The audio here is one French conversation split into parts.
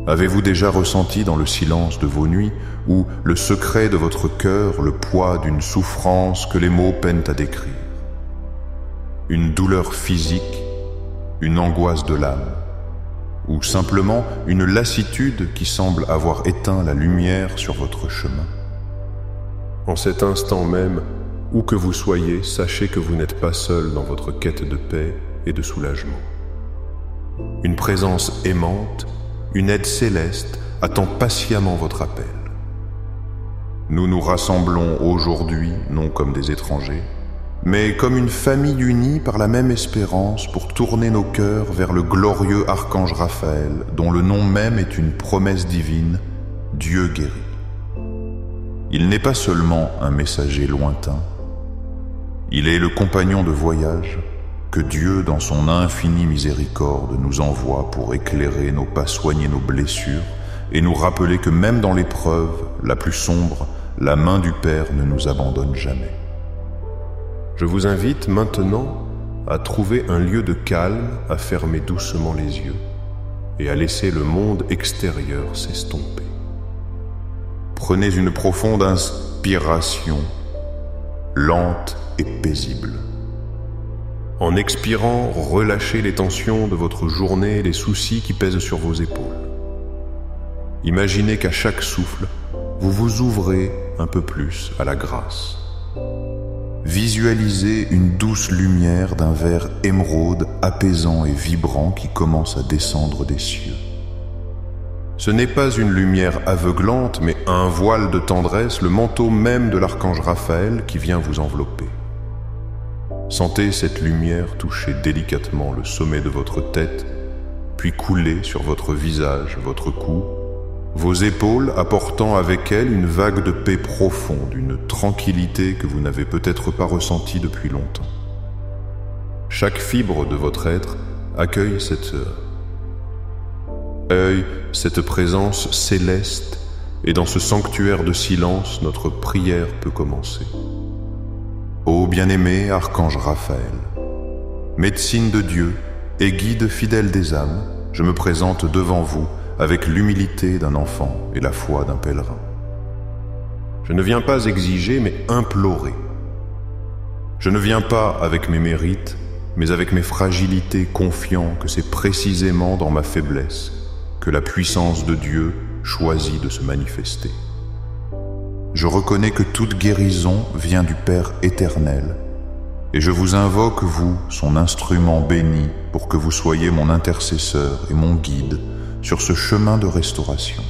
Avez-vous déjà ressenti dans le silence de vos nuits, ou le secret de votre cœur, le poids d'une souffrance que les mots peinent à décrire? Une douleur physique, une angoisse de l'âme, ou simplement une lassitude qui semble avoir éteint la lumière sur votre chemin? En cet instant même, où que vous soyez, sachez que vous n'êtes pas seul dans votre quête de paix et de soulagement. Une présence aimante, une aide céleste attend patiemment votre appel. Nous nous rassemblons aujourd'hui, non comme des étrangers, mais comme une famille unie par la même espérance pour tourner nos cœurs vers le glorieux archange Raphaël, dont le nom même est une promesse divine, Dieu guérit. Il n'est pas seulement un messager lointain, il est le compagnon de voyage que Dieu, dans son infinie miséricorde, nous envoie pour éclairer nos pas, soigner nos blessures et nous rappeler que même dans l'épreuve la plus sombre, la main du Père ne nous abandonne jamais. Je vous invite maintenant à trouver un lieu de calme, à fermer doucement les yeux et à laisser le monde extérieur s'estomper. Prenez une profonde inspiration, lente et paisible. En expirant, relâchez les tensions de votre journée et les soucis qui pèsent sur vos épaules. Imaginez qu'à chaque souffle, vous vous ouvrez un peu plus à la grâce. Visualisez une douce lumière d'un vert émeraude apaisant et vibrant qui commence à descendre des cieux. Ce n'est pas une lumière aveuglante, mais un voile de tendresse, le manteau même de l'archange Raphaël qui vient vous envelopper. Sentez cette lumière toucher délicatement le sommet de votre tête, puis couler sur votre visage, votre cou, vos épaules apportant avec elle une vague de paix profonde, une tranquillité que vous n'avez peut-être pas ressentie depuis longtemps. Chaque fibre de votre être accueille cette présence céleste, et dans ce sanctuaire de silence, notre prière peut commencer. Ô bien-aimé archange Raphaël, médecine de Dieu et guide fidèle des âmes, je me présente devant vous avec l'humilité d'un enfant et la foi d'un pèlerin. Je ne viens pas exiger, mais implorer. Je ne viens pas avec mes mérites, mais avec mes fragilités, confiant que c'est précisément dans ma faiblesse que la puissance de Dieu choisit de se manifester. Je reconnais que toute guérison vient du Père éternel, et je vous invoque, vous, son instrument béni, pour que vous soyez mon intercesseur et mon guide sur ce chemin de restauration.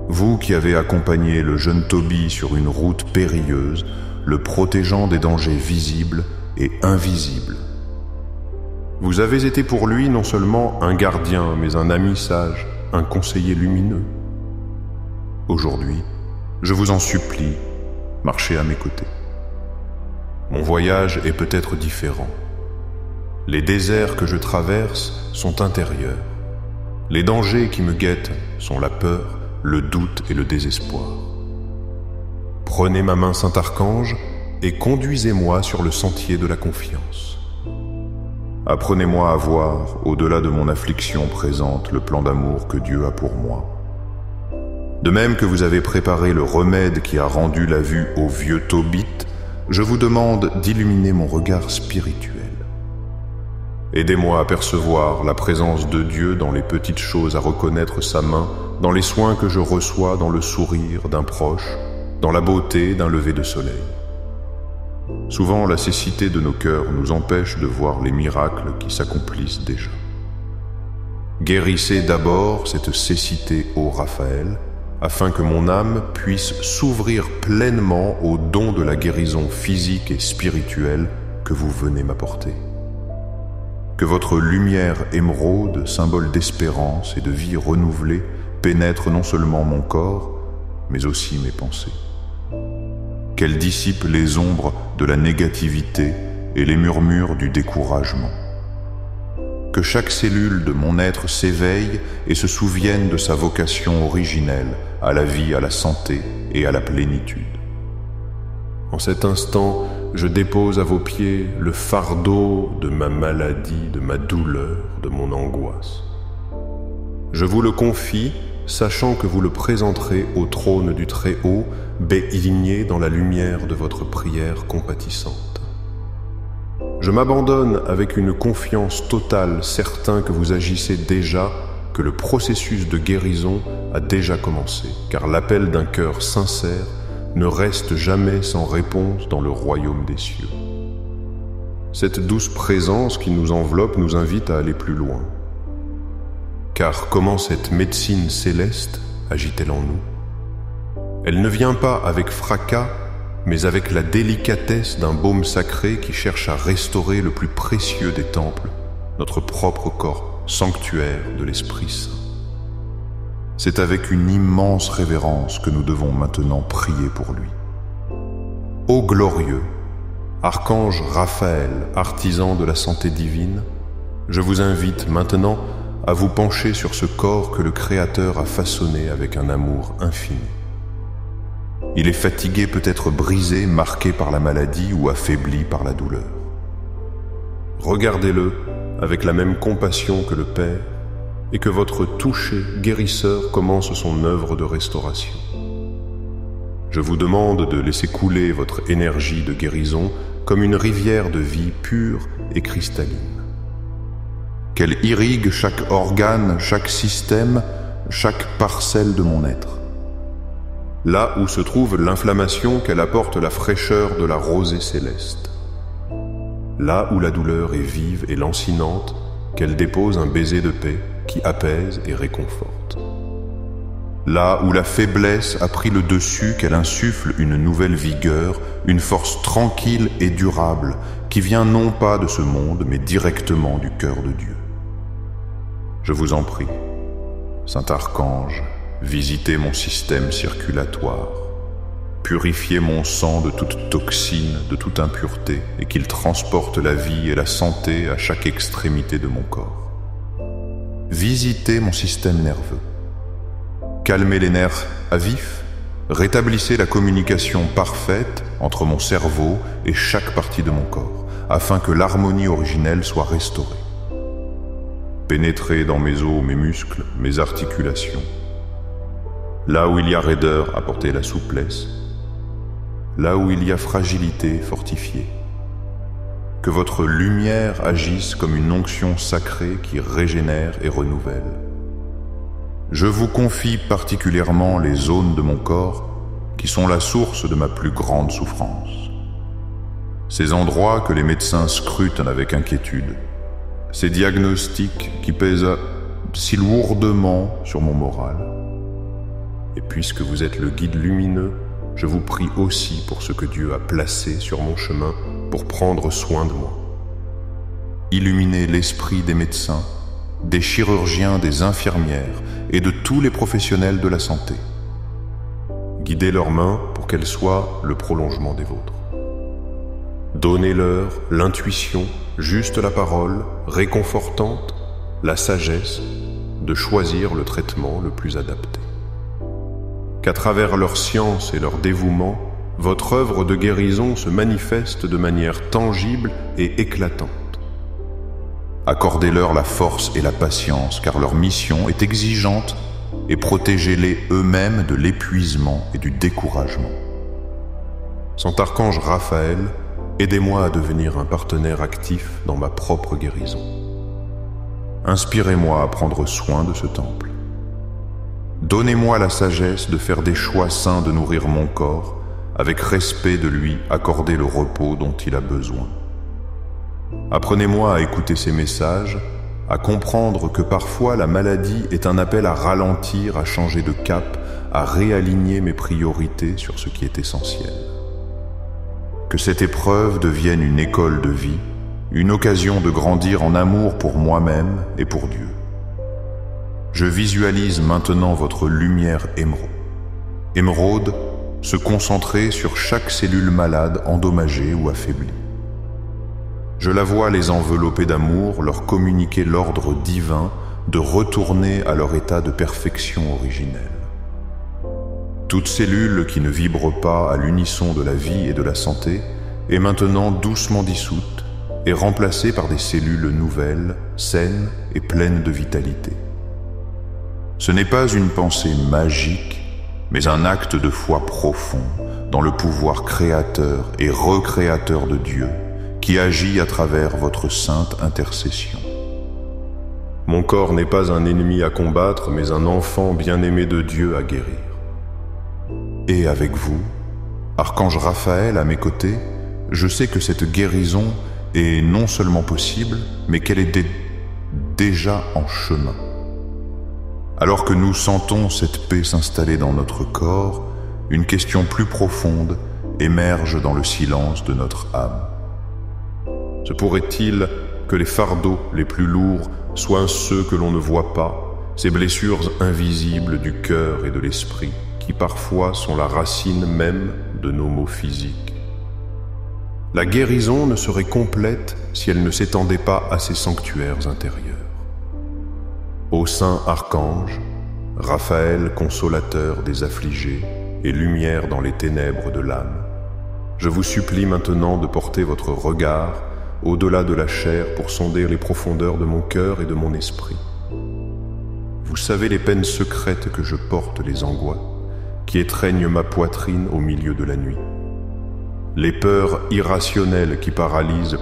Vous qui avez accompagné le jeune Tobie sur une route périlleuse, le protégeant des dangers visibles et invisibles. Vous avez été pour lui non seulement un gardien, mais un ami sage, un conseiller lumineux. Aujourd'hui, je vous en supplie, marchez à mes côtés. Mon voyage est peut-être différent. Les déserts que je traverse sont intérieurs. Les dangers qui me guettent sont la peur, le doute et le désespoir. Prenez ma main, Saint Archange, et conduisez-moi sur le sentier de la confiance. Apprenez-moi à voir, au-delà de mon affliction présente, le plan d'amour que Dieu a pour moi. De même que vous avez préparé le remède qui a rendu la vue au vieux Tobit, je vous demande d'illuminer mon regard spirituel. Aidez-moi à percevoir la présence de Dieu dans les petites choses, à reconnaître sa main, dans les soins que je reçois, dans le sourire d'un proche, dans la beauté d'un lever de soleil. Souvent, la cécité de nos cœurs nous empêche de voir les miracles qui s'accomplissent déjà. Guérissez d'abord cette cécité, ô Raphaël, afin que mon âme puisse s'ouvrir pleinement au don de la guérison physique et spirituelle que vous venez m'apporter. Que votre lumière émeraude, symbole d'espérance et de vie renouvelée, pénètre non seulement mon corps, mais aussi mes pensées. Qu'elle dissipe les ombres de la négativité et les murmures du découragement. Que chaque cellule de mon être s'éveille et se souvienne de sa vocation originelle à la vie, à la santé et à la plénitude. En cet instant, je dépose à vos pieds le fardeau de ma maladie, de ma douleur, de mon angoisse. Je vous le confie, sachant que vous le présenterez au trône du Très-Haut, baigné dans la lumière de votre prière compatissante. Je m'abandonne avec une confiance totale, certain que vous agissez déjà, que le processus de guérison a déjà commencé, car l'appel d'un cœur sincère ne reste jamais sans réponse dans le royaume des cieux. Cette douce présence qui nous enveloppe nous invite à aller plus loin. Car comment cette médecine céleste agit-elle en nous? Elle ne vient pas avec fracas, mais avec la délicatesse d'un baume sacré qui cherche à restaurer le plus précieux des temples, notre propre corps, sanctuaire de l'Esprit Saint. C'est avec une immense révérence que nous devons maintenant prier pour lui. Ô glorieux, Archange Raphaël, artisan de la santé divine, je vous invite maintenant à vous pencher sur ce corps que le Créateur a façonné avec un amour infini. Il est fatigué, peut-être brisé, marqué par la maladie ou affaibli par la douleur. Regardez-le avec la même compassion que le Père et que votre toucher guérisseur commence son œuvre de restauration. Je vous demande de laisser couler votre énergie de guérison comme une rivière de vie pure et cristalline. Qu'elle irrigue chaque organe, chaque système, chaque parcelle de mon être. Là où se trouve l'inflammation, qu'elle apporte la fraîcheur de la rosée céleste. Là où la douleur est vive et lancinante, qu'elle dépose un baiser de paix qui apaise et réconforte. Là où la faiblesse a pris le dessus, qu'elle insuffle une nouvelle vigueur, une force tranquille et durable, qui vient non pas de ce monde, mais directement du cœur de Dieu. Je vous en prie, Saint Archange, visitez mon système circulatoire, purifiez mon sang de toute toxine, de toute impureté, et qu'il transporte la vie et la santé à chaque extrémité de mon corps. Visitez mon système nerveux. Calmez les nerfs à vif, rétablissez la communication parfaite entre mon cerveau et chaque partie de mon corps, afin que l'harmonie originelle soit restaurée. Pénétrez dans mes os, mes muscles, mes articulations. Là où il y a raideur, apportez la souplesse. Là où il y a fragilité, fortifiez. Que votre lumière agisse comme une onction sacrée qui régénère et renouvelle. Je vous confie particulièrement les zones de mon corps qui sont la source de ma plus grande souffrance. Ces endroits que les médecins scrutent avec inquiétude, ces diagnostics qui pèsent si lourdement sur mon moral. Et puisque vous êtes le guide lumineux, je vous prie aussi pour ce que Dieu a placé sur mon chemin pour prendre soin de moi. Illuminez l'esprit des médecins, des chirurgiens, des infirmières et de tous les professionnels de la santé. Guidez leurs mains pour qu'elles soient le prolongement des vôtres. Donnez-leur l'intuition, juste la parole, réconfortante, la sagesse de choisir le traitement le plus adapté. Qu'à travers leur science et leur dévouement, votre œuvre de guérison se manifeste de manière tangible et éclatante. Accordez-leur la force et la patience, car leur mission est exigeante, et protégez-les eux-mêmes de l'épuisement et du découragement. Saint Archange Raphaël, aidez-moi à devenir un partenaire actif dans ma propre guérison. Inspirez-moi à prendre soin de ce temple. Donnez-moi la sagesse de faire des choix sains de nourrir mon corps, avec respect de lui accorder le repos dont il a besoin. Apprenez-moi à écouter ces messages, à comprendre que parfois la maladie est un appel à ralentir, à changer de cap, à réaligner mes priorités sur ce qui est essentiel. Que cette épreuve devienne une école de vie, une occasion de grandir en amour pour moi-même et pour Dieu. Je visualise maintenant votre lumière émeraude. Émeraude, se concentrer sur chaque cellule malade, endommagée ou affaiblie. Je la vois les envelopper d'amour, leur communiquer l'ordre divin de retourner à leur état de perfection originelle. Toute cellule qui ne vibre pas à l'unisson de la vie et de la santé est maintenant doucement dissoute et remplacée par des cellules nouvelles, saines et pleines de vitalité. Ce n'est pas une pensée magique, mais un acte de foi profond dans le pouvoir créateur et recréateur de Dieu qui agit à travers votre sainte intercession. Mon corps n'est pas un ennemi à combattre, mais un enfant bien-aimé de Dieu à guérir. Et avec vous, Archange Raphaël à mes côtés, je sais que cette guérison est non seulement possible, mais qu'elle est déjà en chemin. Alors que nous sentons cette paix s'installer dans notre corps, une question plus profonde émerge dans le silence de notre âme. Se pourrait-il que les fardeaux les plus lourds soient ceux que l'on ne voit pas, ces blessures invisibles du cœur et de l'esprit, qui parfois sont la racine même de nos maux physiques? La guérison ne serait complète si elle ne s'étendait pas à ces sanctuaires intérieurs. Ô saint archange, Raphaël consolateur des affligés et lumière dans les ténèbres de l'âme, je vous supplie maintenant de porter votre regard au-delà de la chair pour sonder les profondeurs de mon cœur et de mon esprit. Vous savez les peines secrètes que je porte, les angoisses qui étreignent ma poitrine au milieu de la nuit, les peurs irrationnelles qui paralysent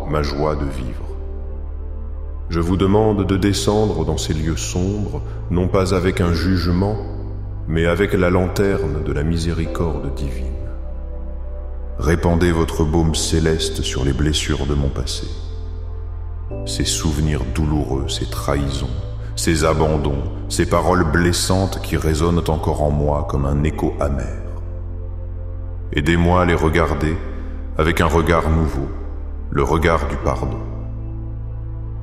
ma joie de vivre. Je vous demande de descendre dans ces lieux sombres, non pas avec un jugement, mais avec la lanterne de la miséricorde divine. Répandez votre baume céleste sur les blessures de mon passé, ces souvenirs douloureux, ces trahisons, ces abandons, ces paroles blessantes qui résonnent encore en moi comme un écho amer. Aidez-moi à les regarder avec un regard nouveau, le regard du pardon.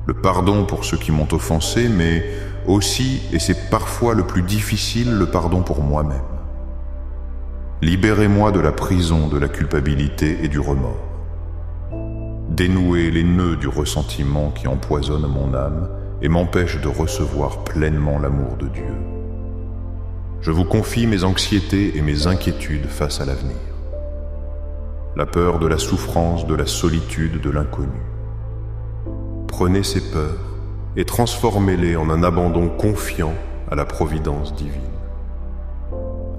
Le pardon pour ceux qui m'ont offensé, mais aussi, et c'est parfois le plus difficile, le pardon pour moi-même. Libérez-moi de la prison de la culpabilité et du remords. Dénouez les nœuds du ressentiment qui empoisonnent mon âme et m'empêchent de recevoir pleinement l'amour de Dieu. Je vous confie mes anxiétés et mes inquiétudes face à l'avenir. La peur de la souffrance, de la solitude, de l'inconnu. Prenez ces peurs et transformez-les en un abandon confiant à la providence divine.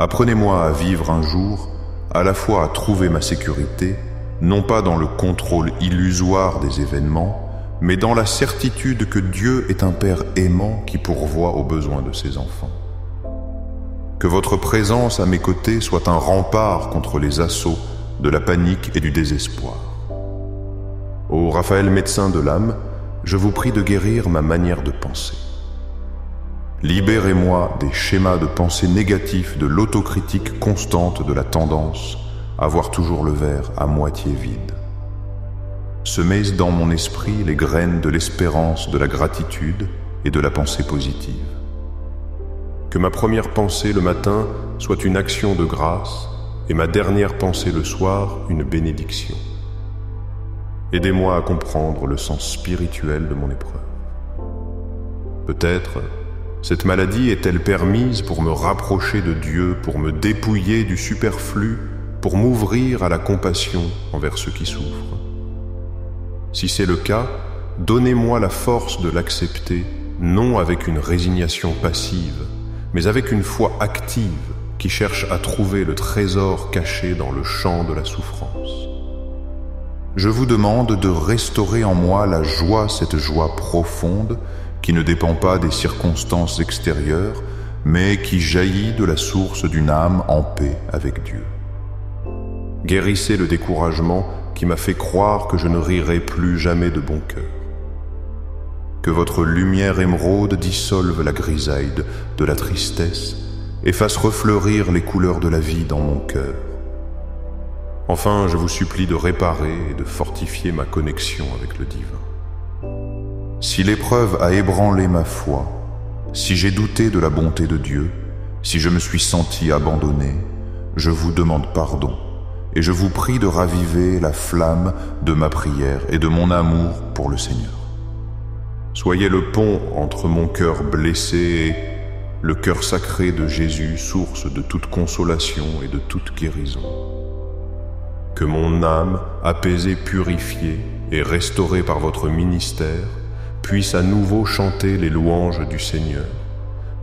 Apprenez-moi à vivre un jour, à la fois à trouver ma sécurité, non pas dans le contrôle illusoire des événements, mais dans la certitude que Dieu est un Père aimant qui pourvoit aux besoins de ses enfants. Que votre présence à mes côtés soit un rempart contre les assauts de la panique et du désespoir. Ô Raphaël médecin de l'âme, je vous prie de guérir ma manière de penser. Libérez-moi des schémas de pensée négatifs, de l'autocritique constante de la tendance à voir toujours le verre à moitié vide. Semez dans mon esprit les graines de l'espérance, de la gratitude et de la pensée positive. Que ma première pensée le matin soit une action de grâce et ma dernière pensée le soir une bénédiction. Aidez-moi à comprendre le sens spirituel de mon épreuve. Peut-être cette maladie est-elle permise pour me rapprocher de Dieu, pour me dépouiller du superflu, pour m'ouvrir à la compassion envers ceux qui souffrent. Si c'est le cas, donnez-moi la force de l'accepter, non avec une résignation passive, mais avec une foi active qui cherche à trouver le trésor caché dans le champ de la souffrance. Je vous demande de restaurer en moi la joie, cette joie profonde qui ne dépend pas des circonstances extérieures, mais qui jaillit de la source d'une âme en paix avec Dieu. Guérissez le découragement qui m'a fait croire que je ne rirai plus jamais de bon cœur. Que votre lumière émeraude dissolve la grisaille de la tristesse et fasse refleurir les couleurs de la vie dans mon cœur. Enfin, je vous supplie de réparer et de fortifier ma connexion avec le divin. Si l'épreuve a ébranlé ma foi, si j'ai douté de la bonté de Dieu, si je me suis senti abandonné, je vous demande pardon et je vous prie de raviver la flamme de ma prière et de mon amour pour le Seigneur. Soyez le pont entre mon cœur blessé et le cœur sacré de Jésus, source de toute consolation et de toute guérison. Que mon âme, apaisée, purifiée et restaurée par votre ministère, puisse à nouveau chanter les louanges du Seigneur,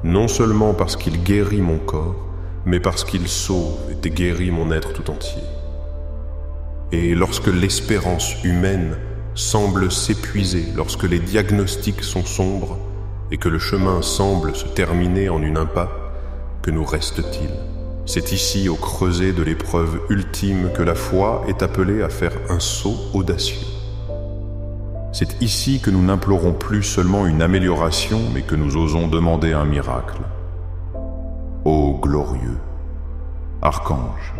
non seulement parce qu'il guérit mon corps, mais parce qu'il sauve et guérit mon être tout entier. Et lorsque l'espérance humaine semble s'épuiser, lorsque les diagnostics sont sombres et que le chemin semble se terminer en une impasse, que nous reste-t-il? C'est ici, au creuset de l'épreuve ultime, que la foi est appelée à faire un saut audacieux. C'est ici que nous n'implorons plus seulement une amélioration, mais que nous osons demander un miracle. Ô glorieux archange,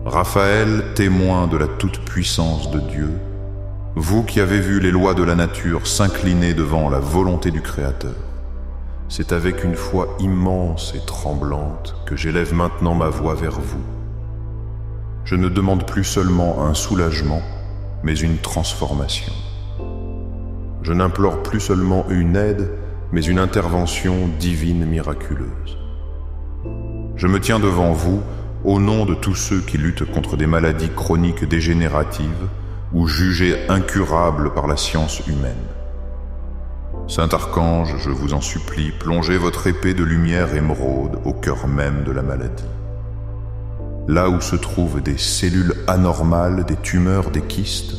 Raphaël, témoin de la toute-puissance de Dieu, vous qui avez vu les lois de la nature s'incliner devant la volonté du Créateur, c'est avec une foi immense et tremblante que j'élève maintenant ma voix vers vous. Je ne demande plus seulement un soulagement, mais une transformation. Je n'implore plus seulement une aide, mais une intervention divine miraculeuse. Je me tiens devant vous au nom de tous ceux qui luttent contre des maladies chroniques dégénératives ou jugées incurables par la science humaine. Saint Archange, je vous en supplie, plongez votre épée de lumière émeraude au cœur même de la maladie. Là où se trouvent des cellules anormales, des tumeurs, des kystes,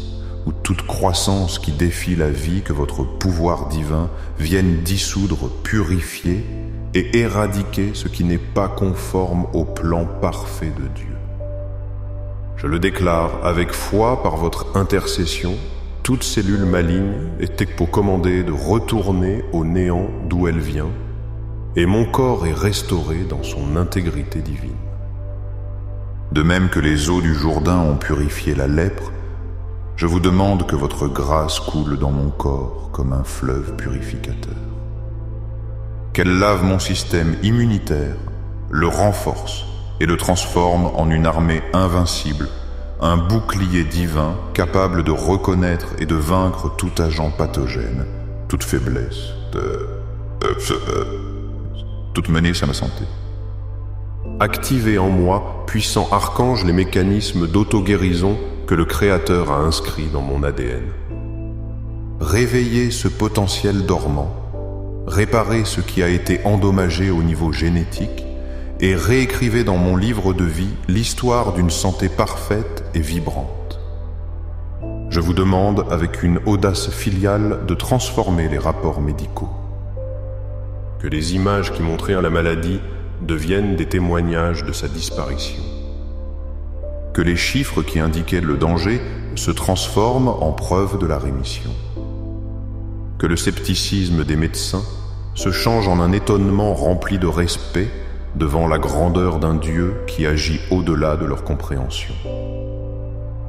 ou toute croissance qui défie la vie, que votre pouvoir divin vienne dissoudre, purifier et éradiquer ce qui n'est pas conforme au plan parfait de Dieu. Je le déclare avec foi par votre intercession, toute cellule maligne est commandée de retourner au néant d'où elle vient, et mon corps est restauré dans son intégrité divine. De même que les eaux du Jourdain ont purifié la lèpre, je vous demande que votre grâce coule dans mon corps comme un fleuve purificateur. Qu'elle lave mon système immunitaire, le renforce et le transforme en une armée invincible, un bouclier divin capable de reconnaître et de vaincre tout agent pathogène, toute faiblesse, toute menace à ma santé. Activez en moi, puissant archange, les mécanismes d'auto-guérison que le Créateur a inscrits dans mon ADN. Réveillez ce potentiel dormant, réparez ce qui a été endommagé au niveau génétique et réécrivez dans mon livre de vie l'histoire d'une santé parfaite et vibrante. Je vous demande, avec une audace filiale, de transformer les rapports médicaux. Que les images qui montraient la maladie deviennent des témoignages de sa disparition. Que les chiffres qui indiquaient le danger se transforment en preuve de la rémission. Que le scepticisme des médecins se change en un étonnement rempli de respect devant la grandeur d'un Dieu qui agit au-delà de leur compréhension.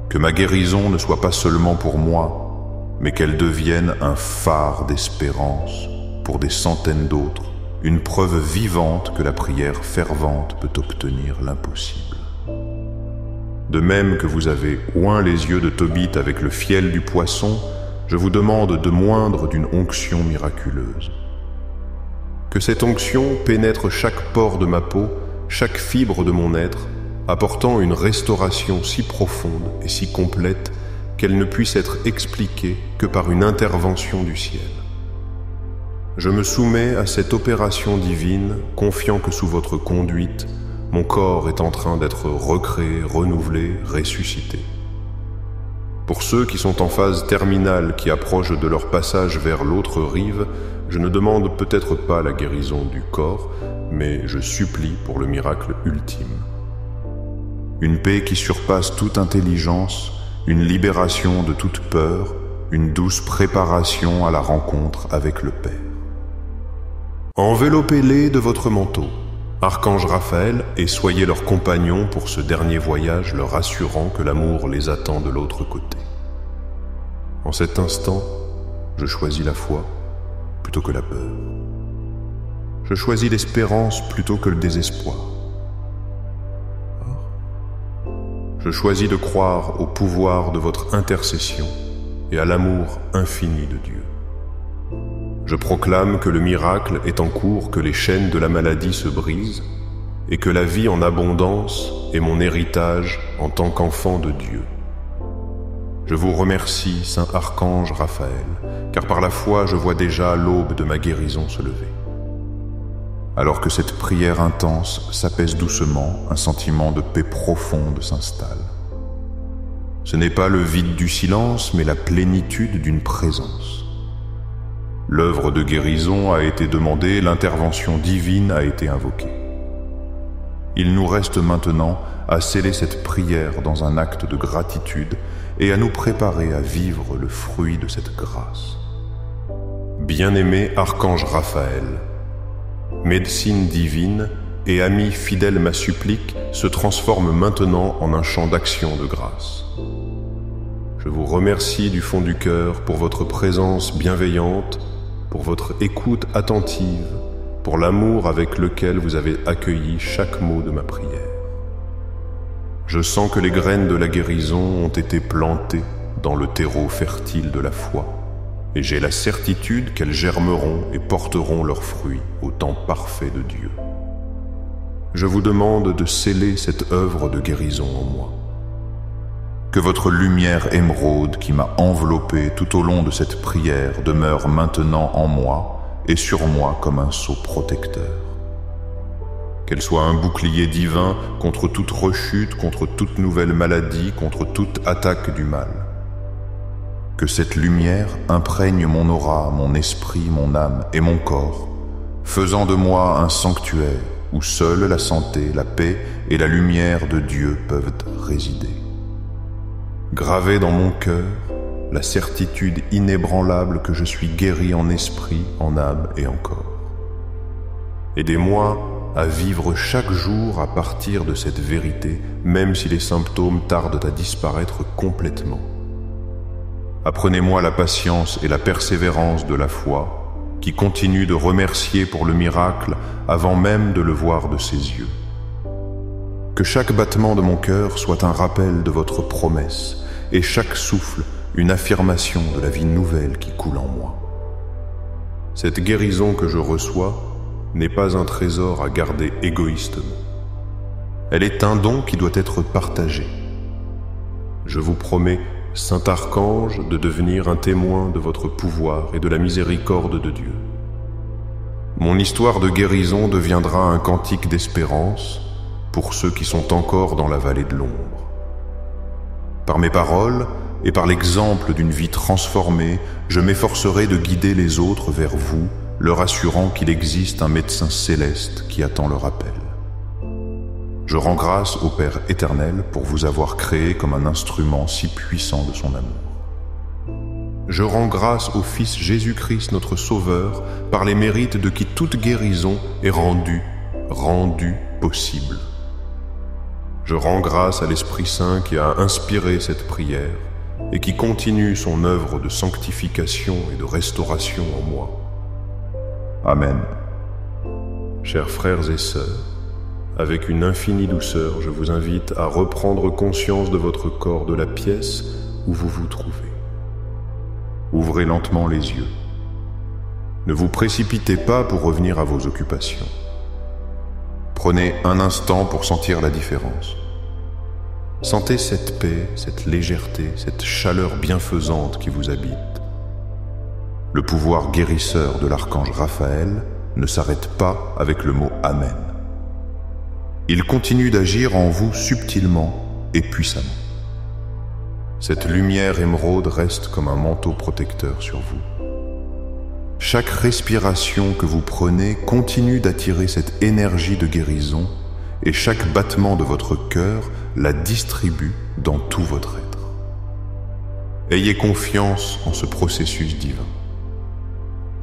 Que ma guérison ne soit pas seulement pour moi, mais qu'elle devienne un phare d'espérance pour des centaines d'autres, une preuve vivante que la prière fervente peut obtenir l'impossible. De même que vous avez oint les yeux de Tobit avec le fiel du poisson, je vous demande de moindre d'une onction miraculeuse. Que cette onction pénètre chaque pore de ma peau, chaque fibre de mon être, apportant une restauration si profonde et si complète qu'elle ne puisse être expliquée que par une intervention du ciel. Je me soumets à cette opération divine, confiant que sous votre conduite, mon corps est en train d'être recréé, renouvelé, ressuscité. Pour ceux qui sont en phase terminale, qui approchent de leur passage vers l'autre rive, je ne demande peut-être pas la guérison du corps, mais je supplie pour le miracle ultime. Une paix qui surpasse toute intelligence, une libération de toute peur, une douce préparation à la rencontre avec le Père. Enveloppez-les de votre manteau, Archange Raphaël, et soyez leurs compagnons pour ce dernier voyage, leur assurant que l'amour les attend de l'autre côté. En cet instant, je choisis la foi plutôt que la peur. Je choisis l'espérance plutôt que le désespoir. Je choisis de croire au pouvoir de votre intercession et à l'amour infini de Dieu. Je proclame que le miracle est en cours, que les chaînes de la maladie se brisent et que la vie en abondance est mon héritage en tant qu'enfant de Dieu. Je vous remercie, Saint Archange Raphaël, car par la foi je vois déjà l'aube de ma guérison se lever. Alors que cette prière intense s'apaise doucement, un sentiment de paix profonde s'installe. Ce n'est pas le vide du silence, mais la plénitude d'une présence. L'œuvre de guérison a été demandée, l'intervention divine a été invoquée. Il nous reste maintenant à sceller cette prière dans un acte de gratitude et à nous préparer à vivre le fruit de cette grâce. Bien-aimé Archange Raphaël, médecine divine et ami fidèle ma supplique se transforme maintenant en un champ d'action de grâce. Je vous remercie du fond du cœur pour votre présence bienveillante, pour votre écoute attentive, pour l'amour avec lequel vous avez accueilli chaque mot de ma prière. Je sens que les graines de la guérison ont été plantées dans le terreau fertile de la foi, et j'ai la certitude qu'elles germeront et porteront leurs fruits au temps parfait de Dieu. Je vous demande de sceller cette œuvre de guérison en moi. Que votre lumière émeraude qui m'a enveloppé tout au long de cette prière demeure maintenant en moi et sur moi comme un sceau protecteur. Qu'elle soit un bouclier divin contre toute rechute, contre toute nouvelle maladie, contre toute attaque du mal. Que cette lumière imprègne mon aura, mon esprit, mon âme et mon corps, faisant de moi un sanctuaire où seule la santé, la paix et la lumière de Dieu peuvent résider. Gravé dans mon cœur, la certitude inébranlable que je suis guéri en esprit, en âme et en corps. Aidez-moi à vivre chaque jour à partir de cette vérité, même si les symptômes tardent à disparaître complètement. Apprenez-moi la patience et la persévérance de la foi, qui continue de remercier pour le miracle avant même de le voir de ses yeux. Que chaque battement de mon cœur soit un rappel de votre promesse, et chaque souffle une affirmation de la vie nouvelle qui coule en moi. Cette guérison que je reçois n'est pas un trésor à garder égoïstement. Elle est un don qui doit être partagé. Je vous promets, Saint Archange, de devenir un témoin de votre pouvoir et de la miséricorde de Dieu. Mon histoire de guérison deviendra un cantique d'espérance pour ceux qui sont encore dans la vallée de l'ombre. Par mes paroles et par l'exemple d'une vie transformée, je m'efforcerai de guider les autres vers vous, leur assurant qu'il existe un médecin céleste qui attend leur appel. Je rends grâce au Père éternel pour vous avoir créé comme un instrument si puissant de son amour. Je rends grâce au Fils Jésus-Christ, notre Sauveur, par les mérites de qui toute guérison est rendue possible. Je rends grâce à l'Esprit Saint qui a inspiré cette prière et qui continue son œuvre de sanctification et de restauration en moi. Amen. Chers frères et sœurs, avec une infinie douceur, je vous invite à reprendre conscience de votre corps, de la pièce où vous vous trouvez. Ouvrez lentement les yeux. Ne vous précipitez pas pour revenir à vos occupations. Prenez un instant pour sentir la différence. Sentez cette paix, cette légèreté, cette chaleur bienfaisante qui vous habite. Le pouvoir guérisseur de l'archange Raphaël ne s'arrête pas avec le mot Amen. Il continue d'agir en vous subtilement et puissamment. Cette lumière émeraude reste comme un manteau protecteur sur vous. Chaque respiration que vous prenez continue d'attirer cette énergie de guérison et chaque battement de votre cœur la distribue dans tout votre être. Ayez confiance en ce processus divin.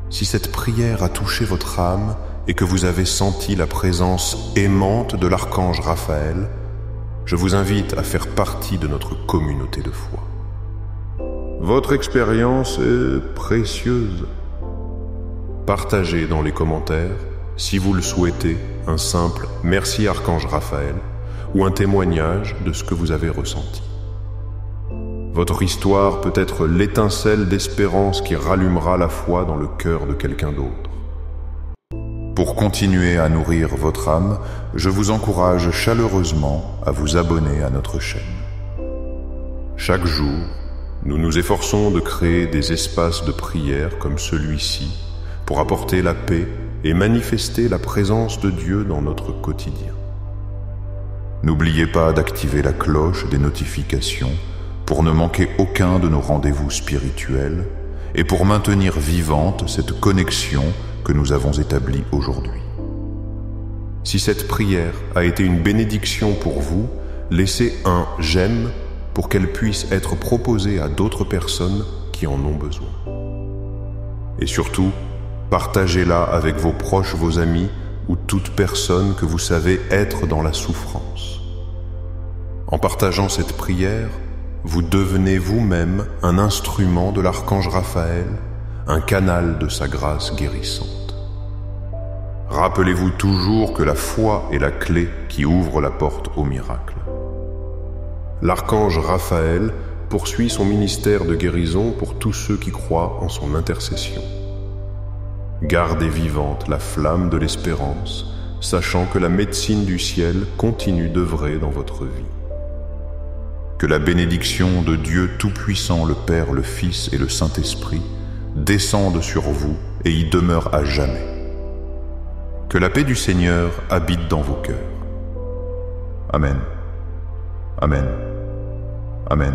Si cette prière a touché votre âme et que vous avez senti la présence aimante de l'archange Raphaël, je vous invite à faire partie de notre communauté de foi. Votre expérience est précieuse. Partagez dans les commentaires, si vous le souhaitez, un simple « Merci Archange Raphaël » ou un témoignage de ce que vous avez ressenti. Votre histoire peut être l'étincelle d'espérance qui rallumera la foi dans le cœur de quelqu'un d'autre. Pour continuer à nourrir votre âme, je vous encourage chaleureusement à vous abonner à notre chaîne. Chaque jour, nous nous efforçons de créer des espaces de prière comme celui-ci pour apporter la paix et manifester la présence de Dieu dans notre quotidien. N'oubliez pas d'activer la cloche des notifications pour ne manquer aucun de nos rendez-vous spirituels et pour maintenir vivante cette connexion que nous avons établie aujourd'hui. Si cette prière a été une bénédiction pour vous, laissez un « j'aime » pour qu'elle puisse être proposée à d'autres personnes qui en ont besoin. Et surtout, partagez-la avec vos proches, vos amis ou toute personne que vous savez être dans la souffrance. En partageant cette prière, vous devenez vous-même un instrument de l'archange Raphaël, un canal de sa grâce guérissante. Rappelez-vous toujours que la foi est la clé qui ouvre la porte au miracle. L'archange Raphaël poursuit son ministère de guérison pour tous ceux qui croient en son intercession. Gardez vivante la flamme de l'espérance, sachant que la médecine du ciel continue d'œuvrer dans votre vie. Que la bénédiction de Dieu Tout-Puissant, le Père, le Fils et le Saint-Esprit descende sur vous et y demeure à jamais. Que la paix du Seigneur habite dans vos cœurs. Amen. Amen. Amen.